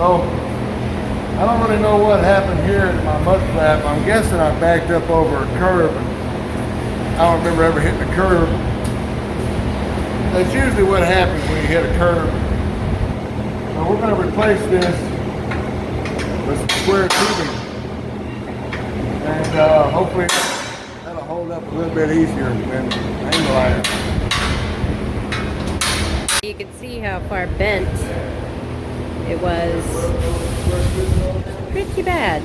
So, I don't really know what happened here at my mud flap. I'm guessing I backed up over a curb. And I don't remember ever hitting a curb. That's usually what happens when you hit a curb. So we're going to replace this with some square tubing. And hopefully that'll hold up a little bit easier than angle iron. You can see how far bent it was. Pretty bad.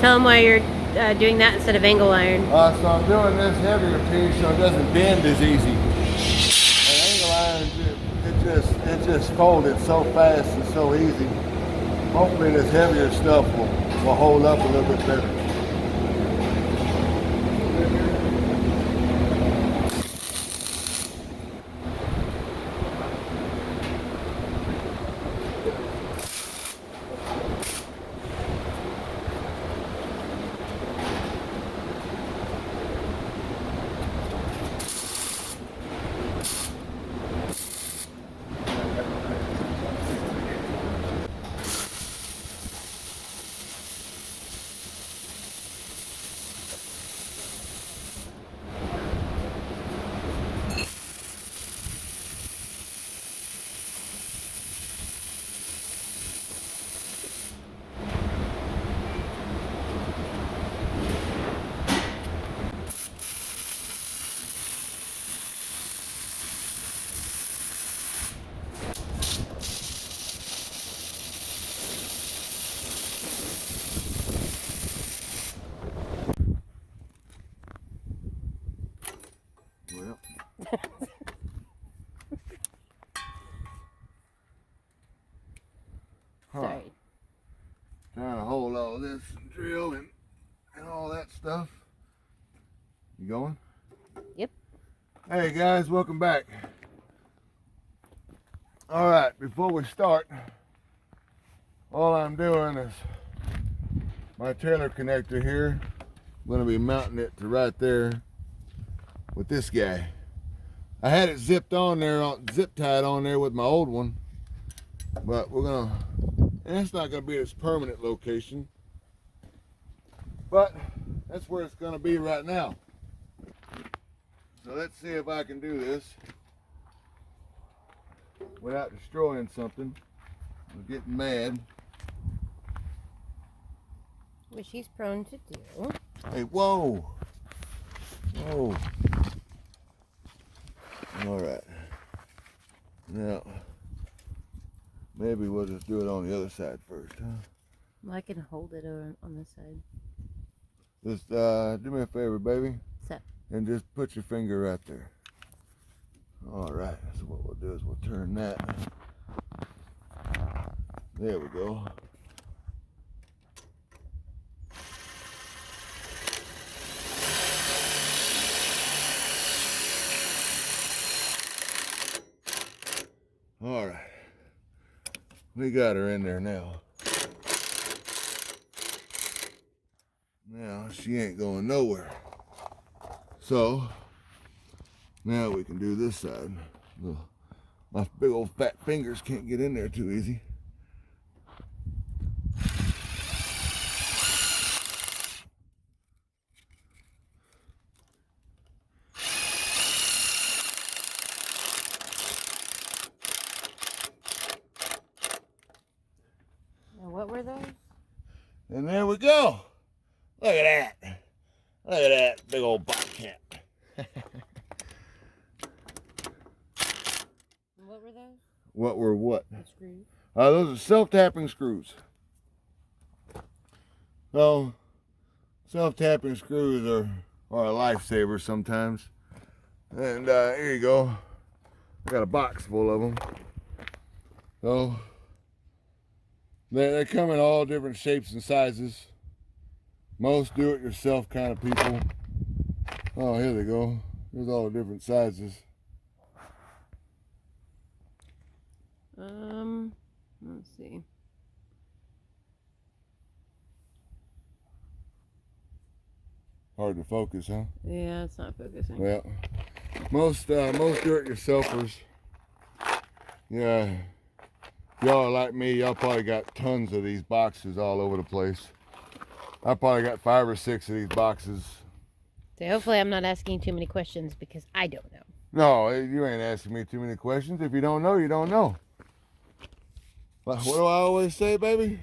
Tell them why you're doing that instead of angle iron. So I'm doing this heavier piece so it doesn't bend as easy. And angle iron, it just folded so fast and so easy. Hopefully this heavier stuff will hold up a little bit better. Well. Sorry. Trying to hold all this and drill and all that stuff. You going? Yep. Hey guys, welcome back. All right, before we start, all I'm doing is my trailer connector here. I'm going to be mounting it to right there with this guy. I had it zipped on there, zip tied on there with my old one, but we're gonna, and it's not gonna be its permanent location, but that's where it's gonna be right now. So let's see if I can do this without destroying something. I'm getting mad. Which he's prone to do. Hey, whoa, whoa. All right. Now, maybe we'll just do it on the other side first, huh? Well, I can hold it on this side. Just do me a favor, baby. So. And just put your finger right there. All right. So what we'll do is we'll turn that. There we go. All right, we got her in there now. Now she ain't going nowhere. So now we can do this side. My big old fat fingers can't get in there too easy. What were those? And there we go. Look at that. Look at that big old bobcat. What were those? What were what? The screws. Those are self-tapping screws. So, self-tapping screws are a lifesaver sometimes. And here you go. I got a box full of them. So, they come in all different shapes and sizes. Most do-it-yourself kind of people. Oh, here they go. There's all the different sizes. Let's see. Hard to focus, huh? Yeah, it's not focusing. Well, most do-it-yourselfers Yeah, y'all are like me. Y'all probably got tons of these boxes all over the place. I probably got 5 or 6 of these boxes. So hopefully I'm not asking too many questions because I don't know. No, you ain't asking me too many questions. If you don't know, you don't know. But what do I always say, baby?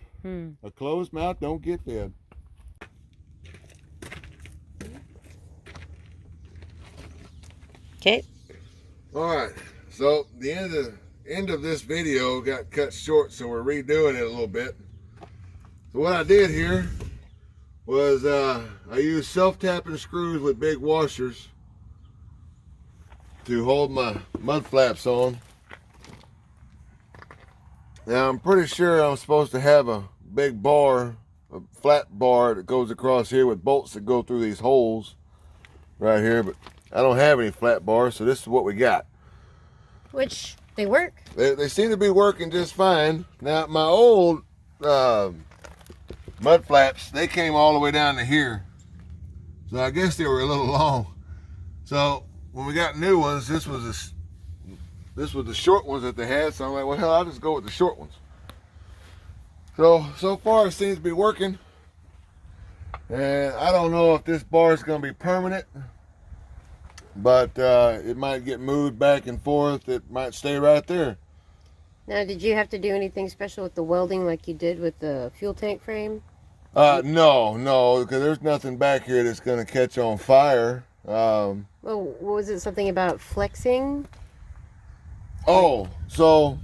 A closed mouth don't get fed. Okay. All right. So the end of this video got cut short, so we're redoing it a little bit. So what I did here was I used self-tapping screws with big washers to hold my mud flaps on. Now I'm pretty sure I'm supposed to have a big bar, a flat bar that goes across here with bolts that go through these holes right here, but I don't have any flat bars, so this is what we got. Which, they work. They seem to be working just fine. Now my old mud flaps, they came all the way down to here, so I guess they were a little long. So when we got new ones, this was the short ones that they had, so I'm like, well, hell, I'll just go with the short ones. So far it seems to be working, and I don't know if this bar is going to be permanent, but it might get moved back and forth. It might stay right there. Now, did you have to do anything special with the welding like you did with the fuel tank frame? No, because there's nothing back here that's going to catch on fire. Well, was it something about flexing? Oh, so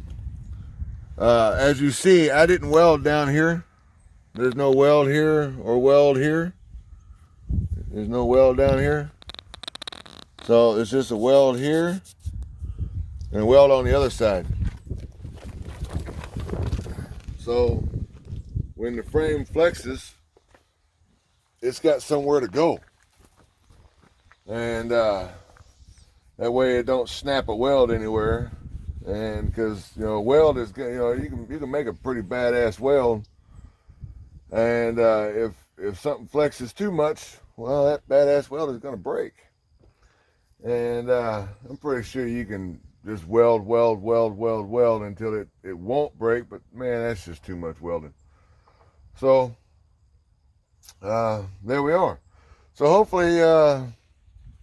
as you see, I didn't weld down here. There's no weld here or weld here. There's no weld down here. So it's just a weld here and a weld on the other side. So when the frame flexes, it's got somewhere to go. And that way it don't snap a weld anywhere. And because weld is, you can make a pretty badass weld, and if something flexes too much, well, that badass weld is going to break. And I'm pretty sure you can just weld until it won't break, but man, that's just too much welding. So there we are. So hopefully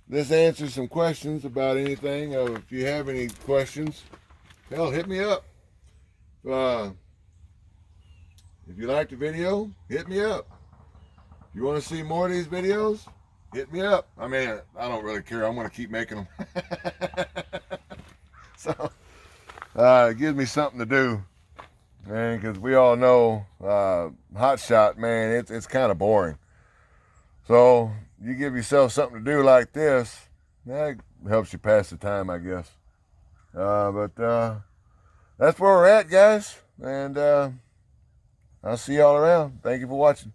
this answers some questions about anything. If you have any questions, hell, hit me up. If you liked the video, hit me up. If you want to see more of these videos, hit me up. I mean, I don't really care. I'm going to keep making them. So, it gives me something to do. Man, because we all know Hotshot, man, it's kind of boring. So, you give yourself something to do like this, that helps you pass the time, I guess. But that's where we're at, guys. And I'll see y'all around. Thank you for watching.